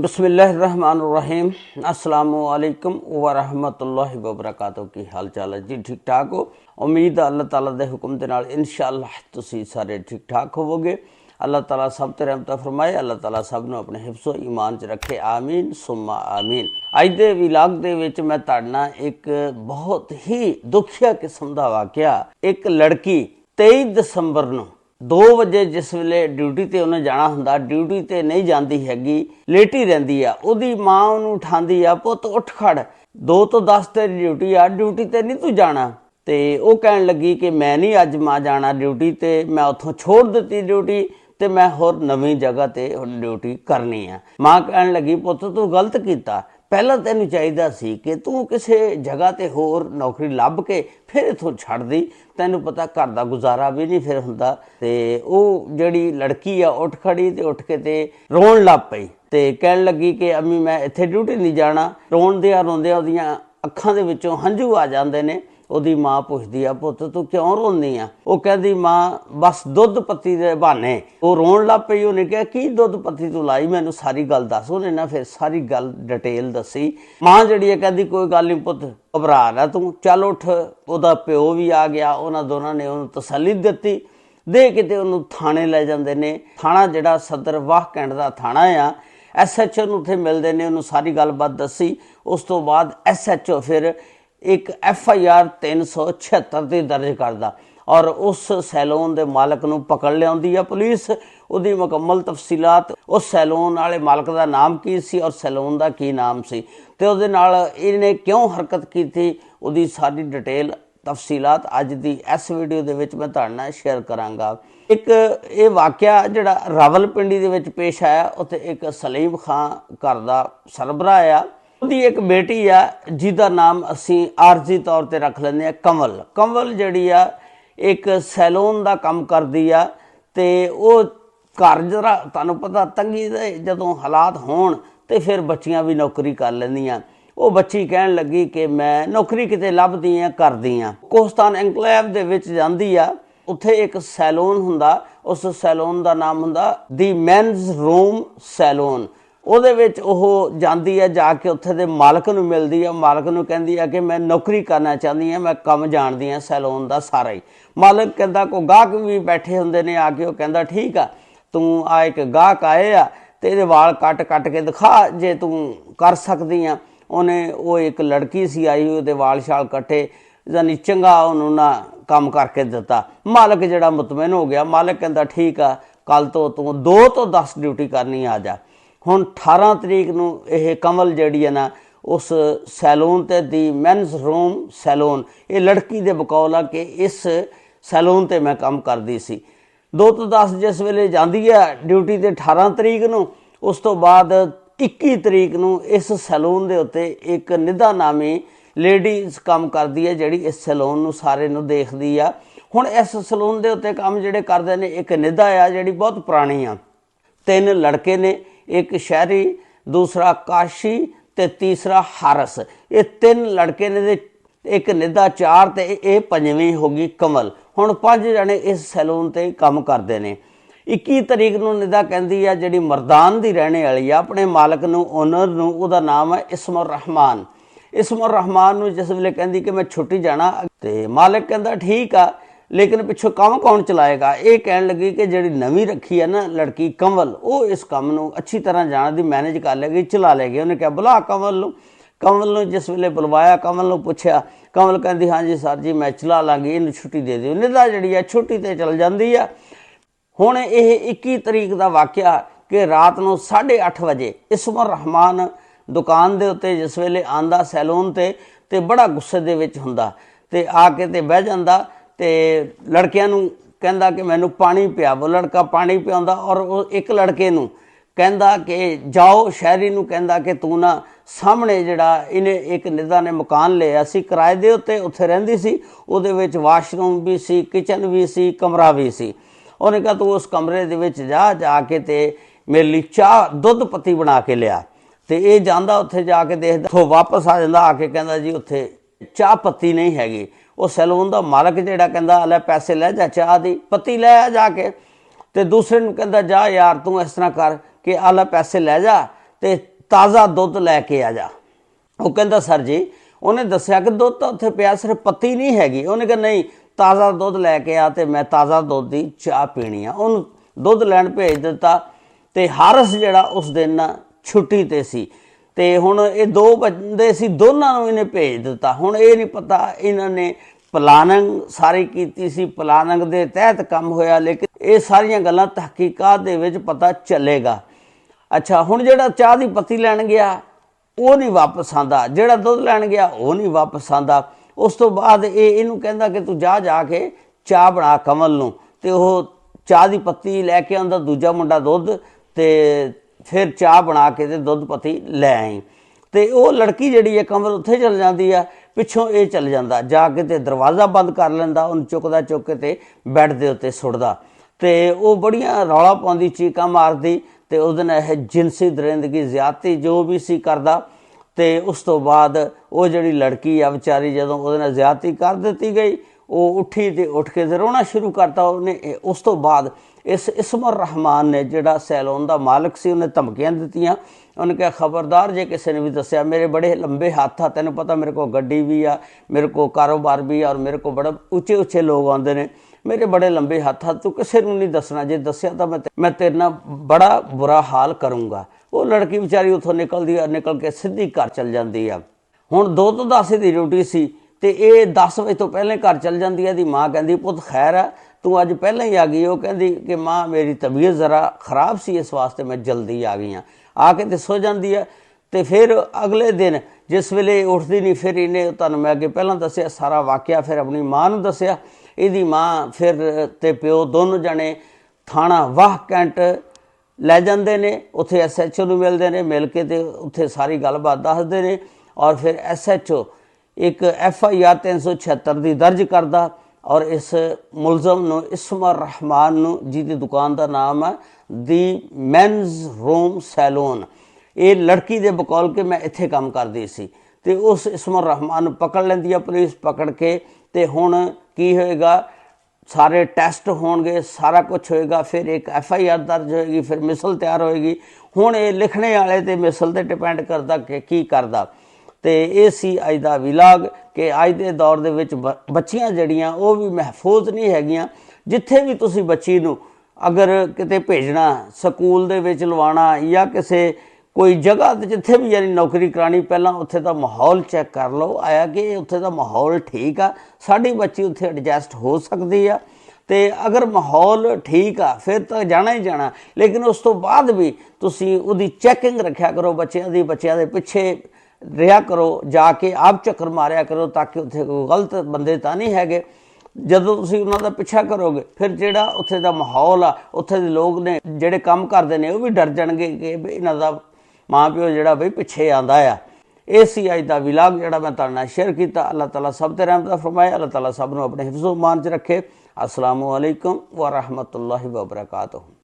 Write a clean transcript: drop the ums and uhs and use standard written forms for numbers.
बिस्मिल्लाहिर्रहमानिर्रहीम अस्सलामुअलैकुम वरहमतुल्लाहि वबरकातुहू। की हाल चाल है जी? ठीक ठाक हो? उम्मीद है अल्लाह ताला के हुक्म के नाल इंशाअल्लाह तुसीं सारे ठीक ठाक होवोगे। अल्लाह ताला सब ते रहमत फरमाए। अल्लाह ताला सब नूं अपने हिफ्ज़ो ईमान च रखे। आमीन सुम्मा आमीन। अज दे विलाग दे विच मैं तुहाडे नाल एक बहुत ही दुखिया किस्म दा वाकिया, एक लड़की 23 दसंबर नूं 2 वजे जिस वेले ड्यूटी ते उन्हें जाना हुंदा, ड्यूटी ते नहीं जाती हैगी, लेटी रहिंदी आ। उहदी मां उहनूं उठांदी आ, पुत उठ खड़, 2 तो 10 तेरी ड्यूटी आ, ड्यूटी ते नहीं तू जाना। ते वो कहन लगी कि मैं नहीं अज मां जाना ड्यूटी ते, मैं उत्थों छोड़ दित्ती ड्यूटी ते मैं होर नवीं जगह ते हुण ड्यूटी करनी आ। मां कहन लगी पुत तू गलत कीता, पहला तेन चाहिदा सी कि तू किसी जगह ते होर नौकरी लभ के फिर इथों छड्ड दी, तैनूं पता घर दा गुजारा भी नहीं फिर हुंदा। ते ओह जिहड़ी लड़की आ उठ खड़ी ते उठ के ते रोण लग पई ते कहण लगी कि अम्मी मैं इत्थे ड्यूटी नहीं जाना। रोंदियां ओहदियां अखां दे विचों हंझू आ जांदे ने। ਉਹਦੀ मां पुछदी आ पुत तू क्यों रोंदी आ? ਉਹ कहदी मां बस दुੱਧ पत्ती दे बहाने। ਉਹ रोण लग पई। ਉਹਨੇ ਕਿਹਾ ਕੀ ਦੁੱਧ पत्ती तू लाई, मैनू सारी गल दस। ਉਹਨੇ ना फिर सारी गल डिटेल दसी। मां ਜਿਹੜੀ ਹੈ कहदी कोई गल नहीं पुत, घबरा ना तू, चल उठ। ਉਹਦਾ ਪਿਓ भी आ गया। ਉਹਨਾਂ ਦੋਨਾਂ ਨੇ ਉਹਨੂੰ तसल्ली ਦਿੱਤੀ ਦੇ के ते ਉਹਨੂੰ थाणे ਲੈ ਜਾਂਦੇ ने। थाणा ਜਿਹੜਾ सदर वाह कैंट ਦਾ थाणा आ, SHO ਨੂੰ ਉੱਥੇ ਮਿਲਦੇ ਨੇ, ਉਹਨੂੰ ਸਾਰੀ ਗੱਲਬਾत दसी। ਉਸ ਤੋਂ ਬਾਅਦ SHO फिर एक FIR 376 ਦੀ दर्ज करदा और उस सैलून के मालक नूं पकड़ लियाउंदी आ पुलिस। उसकी मुकम्मल तफसीलात, उस सैलून वाले मालक का नाम की सी और सैलून का की नाम सी ते उहदे नाल इहने क्यों हरकत की थी, उसकी सारी डिटेल तफसीलात अज दी इस वीडियो दे विच मैं तुहाडे नाल शेयर करांगा। एक ये वाक़या जिहड़ा रावलपिंडी दे विच पेश आया, उत्थे एक सलीम खां घर दा सरबराह आ, ਉਹਦੀ एक बेटी आ जिहदा नाम असी आरजी तौर पर रख लेंदे आ कंवल। कंवल जिहड़ी आ एक सैलून का काम करदी आ ते ਉਹ घर जरा तुहानूं पता तंगी दे जदों हालात होण ते फिर बच्चियां भी नौकरी कर लैंदियां। ਉਹ बच्ची कहण लगी कि मैं नौकरी किते लभदी आ करदी आ। कोहस्तान एनकलेव दे विच जांदी आ, उत्थे एक सैलून हुंदा, उस सैलून का नाम हुंदा दी मैनस रूम सैलून। ਉਹਦੇ ਵਿੱਚ ਉਹ ਜਾਂਦੀ ਹੈ, ਜਾ ਕੇ ਉੱਥੇ ਦੇ ਮਾਲਕ ਨੂੰ ਮਿਲਦੀ ਹੈ। ਮਾਲਕ ਨੂੰ ਕਹਿੰਦੀ ਹੈ ਕਿ ਮੈਂ ਨੌਕਰੀ ਕਰਨਾ ਚਾਹੁੰਦੀ ਹਾਂ, ਮੈਂ ਕੰਮ ਜਾਣਦੀ ਹਾਂ ਸੈਲੂਨ ਦਾ ਸਾਰਾ ਹੀ। ਮਾਲਕ ਕਹਿੰਦਾ ਕੋਈ ਗਾਹਕ ਵੀ ਬੈਠੇ ਹੁੰਦੇ ਨੇ ਆ ਕੇ, ਉਹ ਕਹਿੰਦਾ ਠੀਕ ਆ ਤੂੰ ਆ ਇੱਕ ਗਾਹਕ ਆਏ ਆ ਤੇ ਇਹਦੇ ਵਾਲ ਕੱਟ ਕੇ ਦਿਖਾ ਜੇ ਤੂੰ ਕਰ ਸਕਦੀ ਆ। ਉਹਨੇ ਉਹ ਇੱਕ ਲੜਕੀ ਸੀ ਆਈ, ਉਹਦੇ ਵਾਲ ਛਾਲ ਕੱਟੇ, ਯਾਨੀ ਚੰਗਾ ਉਹਨੂੰ ਨਾ ਕੰਮ ਕਰਕੇ ਦਿੱਤਾ। ਮਾਲਕ ਜਿਹੜਾ ਮੁਤਮਿਨ ਹੋ ਗਿਆ। ਮਾਲਕ ਕਹਿੰਦਾ ਠੀਕ ਆ ਕੱਲ ਤੋਂ ਤੂੰ 2 ਤੋਂ 10 ਡਿਊਟੀ ਕਰਨੀ ਆ ਜਾ। ਹੁਣ 18 ਤਰੀਕ ਨੂੰ ਇਹ ਕਮਲ ਜਿਹੜੀ ਹੈ ਨਾ ਉਸ ਸੈਲੂਨ ਤੇ ਦੀ ਮੈਨਸ ਰੂਮ ਸੈਲੂਨ, ਇਹ ਲੜਕੀ ਦੇ ਬਕੌਲ ਆ ਕਿ ਇਸ ਸੈਲੂਨ ਤੇ ਮੈਂ ਕੰਮ ਕਰਦੀ ਸੀ। 2 ਤੋਂ 10 ਜਿਸ ਵੇਲੇ ਜਾਂਦੀ ਹੈ ਡਿਊਟੀ ਤੇ 18 ਤਰੀਕ ਨੂੰ, ਉਸ ਤੋਂ ਬਾਅਦ 21 ਤਰੀਕ ਨੂੰ ਇਸ ਸੈਲੂਨ ਦੇ ਉੱਤੇ ਇੱਕ ਨਿਧਾ ਨਾਮੀ ਲੇਡੀਜ਼ ਕੰਮ ਕਰਦੀ ਹੈ ਜਿਹੜੀ ਇਸ ਸੈਲੂਨ ਨੂੰ ਸਾਰੇ ਨੂੰ ਦੇਖਦੀ ਆ। ਹੁਣ ਇਸ ਸੈਲੂਨ ਦੇ ਉੱਤੇ ਕੰਮ ਜਿਹੜੇ ਕਰਦੇ ਨੇ, ਇੱਕ ਨਿਧਾ ਆ ਜਿਹੜੀ ਬਹੁਤ ਪੁਰਾਣੀ ਆ, 3 ਲੜਕੇ ਨੇ, एक शहरी, दूसरा काशी ते तीसरा हारस। ये 3 लड़के ने, एक निधा 4 ते ये 5वीं हो गई कमल। हुण 5 जने इस सैलून ते काम करते हैं। 21 तरीक नूं निधा कहती है जिहड़ी मरदान की रहने वाली है, अपने मालक नूं ओनर नूं, उहदा नाम है इसमुर रहमान। इसमुर रहमान नूं जिस वेले कहती कि मैं छुट्टी जाना ते मालक कहता ठीक आ, लेकिन पिछों काम कौन चलाएगा? ये कहन लगी कि जिहड़ी नवीं रखी है ना लड़की कंवल, वो इस काम नूं अच्छी तरह जानदी, मैनेज कर लेगी, चला लेगी। उन्हें कहा बुला कंवल नूं। कंवल नूं जिस वेले बुलवाया, कंवल नूं पुछया, कंवल कहती हाँ जी सर जी मैं चला लाँगी, इन्हूं छुट्टी दे दिओ। निधा जिहड़ी है छुट्टी ते चल जाती है। हुण ये 21 तरीक का वाक़या कि रात नूं 8:30 बजे इसमुर रहमान दुकान दे उत्ते जिस वेले आंदा सैलून ते बड़ा गुस्से दे विच हुंदा ते आके ते बह जांदा ते लड़कियां नूं कहंदा कि मैनू पानी पिया। वो लड़का पानी पियाउंदा और एक लड़के नूं कहंदा कि जाओ, शहरी नूं कहंदा कि तू ना सामने जिहड़ा इन्हें एक निधा ने मकान लिया सी किराए दे उत्ते, उत्थे रहिंदी सी, उहदे विच वाशरूम भी सी, किचन भी सी, कमरा भी सी। उहने कहा तू उस कमरे दे विच जाके ते मेरे लिए चाह दुੱਧ पत्ती बना के लिया। ते ये जांदा उत्थे जाके देखदा, उत्थों वापस आ जांदा, आके कहंदा जी उत्थे चाह पत्ती नहीं हैगी। वो सैलून का मालक जिहड़ा कहंदा लै पैसे लै जा, चाह दी पत्ती लै आ जाके। ते दूसरे नूं कहंदा जा यार तू इस तरह कर कि आला पैसे लै जा ਤੇ ਤਾਜ਼ਾ ਦੁੱਧ ਲੈ ਕੇ ਆ ਜਾ। ਉਹ ਕਹਿੰਦਾ ਸਰ ਜੀ, ਉਹਨੇ ਦੱਸਿਆ ਕਿ ਦੁੱਧ ਤਾਂ ਉੱਥੇ ਪਿਆ, ਸਿਰਫ ਪੱਤੀ ਨਹੀਂ ਹੈਗੀ। ਉਹਨੇ ਕਿਹਾ ਨਹੀਂ, ਤਾਜ਼ਾ ਦੁੱਧ ਲੈ ਕੇ ਆ ਤੇ ਮੈਂ ਤਾਜ਼ਾ ਦੁੱਧ ਦੀ ਚਾਹ ਪੀਣੀ ਆ। ਉਹਨੂੰ ਦੁੱਧ ਲੈਣ ਭੇਜ ਦਿੱਤਾ ਤੇ ਹਾਰਸ ਜਿਹੜਾ ਉਸ ਦਿਨ ਛੁੱਟੀ ਤੇ ਸੀ ਤੇ ਹੁਣ ਇਹ ਦੋ ਬੰਦੇ ਸੀ, ਦੋਨਾਂ ਨੂੰ ਇਹਨੇ ਭੇਜ ਦਿੱਤਾ। ਹੁਣ ਇਹ ਨਹੀਂ ਪਤਾ ਇਹਨਾਂ ਨੇ ਪਲਾਨਿੰਗ ਸਾਰੀ ਕੀਤੀ ਸੀ, ਪਲਾਨਿੰਗ ਦੇ ਤਹਿਤ ਕੰਮ ਹੋਇਆ, ਲੇਕਿਨ ਇਹ ਸਾਰੀਆਂ ਗੱਲਾਂ ਤਹਿਕੀਕਾਤ ਦੇ ਵਿੱਚ ਪਤਾ ਚੱਲੇਗਾ। ਅੱਛਾ, ਹੁਣ ਜਿਹੜਾ ਚਾਹ ਦੀ ਪੱਤੀ ਲੈਣ ਗਿਆ ਉਹ ਨਹੀਂ ਵਾਪਸ ਆਂਦਾ, ਜਿਹੜਾ ਦੁੱਧ ਲੈਣ ਗਿਆ ਉਹ ਨਹੀਂ ਵਾਪਸ ਆਂਦਾ। ਉਸ ਤੋਂ ਬਾਅਦ ਇਹਨੂੰ ਕਹਿੰਦਾ ਕਿ ਤੂੰ ਜਾ ਕੇ ਚਾਹ ਬਣਾ ਕਮਲ ਨੂੰ, ਤੇ ਉਹ ਚਾਹ ਦੀ ਪੱਤੀ ਲੈ ਕੇ ਆਉਂਦਾ, ਦੂਜਾ ਮੁੰਡਾ ਦੁੱਧ, ਤੇ ਫਿਰ ਚਾਹ ਬਣਾ ਕੇ ਤੇ ਦੁੱਧ ਪੱਤੀ ਲੈ ਆਈ। ਤੇ ਉਹ ਲੜਕੀ ਜਿਹੜੀ ਹੈ ਕਮਲ ਉੱਥੇ ਚਲ ਜਾਂਦੀ ਆ, ਪਿੱਛੋਂ ਇਹ ਚਲ ਜਾਂਦਾ, ਜਾ ਕੇ ਤੇ ਦਰਵਾਜ਼ਾ ਬੰਦ ਕਰ ਲੈਂਦਾ, ਉਹਨੂੰ ਚੁੱਕ ਕੇ ਤੇ ਬੈੱਡ ਦੇ ਉੱਤੇ ਸੁੱਟਦਾ ਤੇ ਉਹ ਬੜੀਆਂ ਰੌਲਾ ਪਾਉਂਦੀ, ਚੀਕਾਂ ਮਾਰਦੀ ਤੇ ਉਹਦੇ ਨਾਲ ਇਹ ਜਿਨਸੀ ਦਰਿੰਦਗੀ, ਜ਼ਿਆਦਤੀ ਜੋ ਵੀ ਸੀ ਕਰਦਾ। ਤੇ ਉਸ ਤੋਂ ਬਾਅਦ ਉਹ ਜਿਹੜੀ ਲੜਕੀ ਆ ਵਿਚਾਰੀ, ਜਦੋਂ ਉਹਦੇ ਨਾਲ ਜ਼ਿਆਦਤੀ ਕਰ ਦਿੱਤੀ ਗਈ, ਉਹ ਉੱਠੀ ਤੇ ਉੱਠ ਕੇ ਰੋਣਾ ਸ਼ੁਰੂ ਕਰਤਾ ਉਹਨੇ। ਉਸ ਤੋਂ ਬਾਅਦ ਇਸ ਇਸਮਰ ਰਹਿਮਾਨ ਨੇ, ਜਿਹੜਾ ਸੈਲੂਨ ਦਾ ਮਾਲਕ ਸੀ, ਉਹਨੇ ਧਮਕੀਆਂ ਦਿੱਤੀਆਂ। ਉਹਨੇ ਕਿਹਾ ਖਬਰਦਾਰ ਜੇ ਕਿਸੇ ਨੇ ਵੀ ਦੱਸਿਆ, ਮੇਰੇ ਬੜੇ ਲੰਬੇ ਹੱਥ ਆ, ਤੈਨੂੰ ਪਤਾ ਮੇਰੇ ਕੋਲ ਗੱਡੀ ਵੀ ਆ, ਮੇਰੇ ਕੋਲ ਕਾਰੋਬਾਰ ਵੀ ਆ, ਔਰ ਮੇਰੇ ਕੋਲ ਬੜਾ ਉੱਚੇ ਲੋਕ ਆਉਂਦੇ ਨੇ, ਮੇਰੇ ਬੜੇ ਲੰਬੇ ਹੱਥ ਆ, ਤੂੰ ਕਿਸੇ ਨੂੰ ਨਹੀਂ ਦੱਸਣਾ, ਜੇ ਦੱਸਿਆ ਤਾਂ ਮੈਂ ਤੇਰੇ ਨਾਲ ਬੜਾ ਬੁਰਾ ਹਾਲ ਕਰੂੰਗਾ। ਉਹ ਲੜਕੀ ਵਿਚਾਰੀ ਉੱਥੋਂ ਨਿਕਲ ਕੇ ਸਿੱਧੀ ਘਰ ਚਲ ਜਾਂਦੀ ਆ। ਹੁਣ 2 ਤੋਂ 10 ਦੀ ਡਿਊਟੀ ਸੀ ਤੇ ਇਹ 10 ਵਜੇ ਤੋਂ ਪਹਿਲਾਂ ਘਰ ਚਲ ਜਾਂਦੀ ਹੈ। ਇਹਦੀ ਮਾਂ ਕਹਿੰਦੀ ਪੁੱਤ ਖੈਰ ਆ, ਤੂੰ ਅੱਜ ਪਹਿਲਾਂ ਹੀ ਆ ਗਈ। ਉਹ ਕਹਿੰਦੀ ਕਿ ਮਾਂ ਮੇਰੀ ਤਬੀਅਤ ਜ਼ਰਾ ਖਰਾਬ ਸੀ, ਇਸ ਵਾਸਤੇ ਮੈਂ ਜਲਦੀ ਆ ਗਈ ਹਾਂ। ਆ ਕੇ ਤੇ ਸੋ ਜਾਂਦੀ ਹੈ। ਤੇ ਫਿਰ ਅਗਲੇ ਦਿਨ ਜਿਸ ਵੇਲੇ ਉੱਠਦੀ ਨਹੀਂ, ਫਿਰ ਇਹਨੇ, ਤੁਹਾਨੂੰ ਮੈਂ ਅੱਗੇ ਪਹਿਲਾਂ ਦੱਸਿਆ ਸਾਰਾ ਵਾਕਿਆ, ਫਿਰ ਆਪਣੀ ਮਾਂ ਨੂੰ ਦੱਸਿਆ। ਇਹਦੀ ਮਾਂ ਫਿਰ ਤੇ ਪਿਓ ਦੋਨੋਂ ਜਣੇ ਥਾਣਾ ਵਾਹ ਕੈਂਟ ਲੈ ਜਾਂਦੇ ਨੇ, ਉੱਥੇ SHO ਨੂੰ ਮਿਲਦੇ ਨੇ, ਮਿਲ ਕੇ ਤੇ ਉੱਥੇ ਸਾਰੀ ਗੱਲਬਾਤ ਦੱਸਦੇ ਨੇ। ਔਰ ਫਿਰ SHO ਇੱਕ FIR 376 ਦੀ ਦਰਜ ਕਰਦਾ ਔਰ ਇਸ ਮੁਲਜ਼ਮ ਨੂੰ, ਇਸਮਰ ਰਹਿਮਾਨ ਨੂੰ, ਜਿਹਦੀ ਦੁਕਾਨ ਦਾ ਨਾਮ ਹੈ ਦੀ ਮੈਨਜ਼ ਰੂਮ ਸੈਲੂਨ, ਇਹ ਲੜਕੀ ਦੇ ਬਕੌਲ ਕਿ ਮੈਂ ਇੱਥੇ ਕੰਮ ਕਰਦੀ ਸੀ, ਤੇ ਉਸ ਇਸਮਰ ਰਹਿਮਾਨ ਨੂੰ ਪਕੜ ਲੈਂਦੀ ਆ ਪੁਲਿਸ। ਪਕੜ ਕੇ ਤੇ ਹੁਣ ਕੀ ਹੋਏਗਾ, ਸਾਰੇ ਟੈਸਟ ਹੋਣਗੇ, ਸਾਰਾ ਕੁਝ ਹੋਏਗਾ, ਫਿਰ ਇੱਕ FIR ਦਰਜ ਹੋਏਗੀ, ਫਿਰ ਮਿਸਲ ਤਿਆਰ ਹੋਏਗੀ। ਹੁਣ ਇਹ ਲਿਖਣੇ ਵਾਲੇ ਤੇ ਮਿਸਲ ਤੇ ਡਿਪੈਂਡ ਕਰਦਾ ਕਿ ਕੀ ਕਰਦਾ। ਤੇ ਇਹ ਸੀ ਅੱਜ ਦਾ ਵਿਲਾਗ ਕਿ ਅੱਜ ਦੇ ਦੌਰ ਦੇ ਵਿੱਚ ਬੱਚੀਆਂ ਜਿਹੜੀਆਂ ਉਹ ਵੀ ਮਹਿਫੂਜ਼ ਨਹੀਂ ਹੈਗੀਆਂ। ਜਿੱਥੇ ਵੀ ਤੁਸੀਂ ਬੱਚੀ ਨੂੰ ਅਗਰ ਕਿਤੇ ਭੇਜਣਾ, ਸਕੂਲ ਦੇ ਵਿੱਚ ਲਵਾਉਣਾ ਜਾਂ ਕਿਸੇ ਕੋਈ ਜਗ੍ਹਾ ਤੇ ਜਿੱਥੇ ਵੀ ਯਾਨੀ ਨੌਕਰੀ ਕਰਾਉਣੀ, ਪਹਿਲਾਂ ਉੱਥੇ ਦਾ ਮਾਹੌਲ ਚੈੱਕ ਕਰ ਲਓ, ਆਇਆ ਕਿ ਉੱਥੇ ਦਾ ਮਾਹੌਲ ਠੀਕ ਆ, ਸਾਡੀ ਬੱਚੀ ਉੱਥੇ ਐਡਜਸਟ ਹੋ ਸਕਦੀ ਆ। ਤੇ ਅਗਰ ਮਾਹੌਲ ਠੀਕ ਆ ਫਿਰ ਤਾਂ ਜਾਣਾ ਹੀ ਜਾਣਾ, ਲੇਕਿਨ ਉਸ ਤੋਂ ਬਾਅਦ ਵੀ ਤੁਸੀਂ ਉਹਦੀ ਚੈਕਿੰਗ ਰੱਖਿਆ ਕਰੋ, ਬੱਚਿਆਂ ਦੇ ਪਿੱਛੇ ਰਿਹਾ ਕਰੋ, ਜਾ ਕੇ ਆਪ ਚੱਕਰ ਮਾਰਿਆ ਕਰੋ, ਤਾਂ ਕਿ ਉੱਥੇ ਕੋਈ ਗਲਤ ਬੰਦੇ ਤਾਂ ਨਹੀਂ ਹੈਗੇ। ਜਦੋਂ ਤੁਸੀਂ ਉਹਨਾਂ ਦਾ ਪਿੱਛਾ ਕਰੋਗੇ, ਫਿਰ ਜਿਹੜਾ ਉੱਥੇ ਦਾ ਮਾਹੌਲ ਆ, ਉੱਥੇ ਦੇ ਲੋਕ ਨੇ ਜਿਹੜੇ ਕੰਮ ਕਰਦੇ ਨੇ, ਉਹ ਵੀ ਡਰ ਜਾਣਗੇ ਕਿ ਇਹਨਾਂ ਦਾ ਮਾਂ ਪਿਓ ਜਿਹੜਾ ਬਈ ਪਿੱਛੇ ਆਂਦਾ ਆ। ਇਹ ਸੀ ਅੱਜ ਦਾ ਵਿਲਾਗ ਜਿਹੜਾ ਮੈਂ ਤੁਹਾਡੇ ਨਾਲ ਸ਼ੇਅਰ ਕੀਤਾ। ਅੱਲਾਹ ਤਾਲਾ ਸਭ ਤੇ ਰਹਿਮਤ ਫਰਮਾਏ, ਅੱਲਾਹ ਤਾਲਾ ਸਭ ਨੂੰ ਆਪਣੇ ਹਿਫਜ਼ੋ ਮਾਨ 'ਚ ਰੱਖੇ। ਅਸਲਾਮੁ ਅਲੈਕੁਮ व रहमतुल्लाहि व बरकातुहू।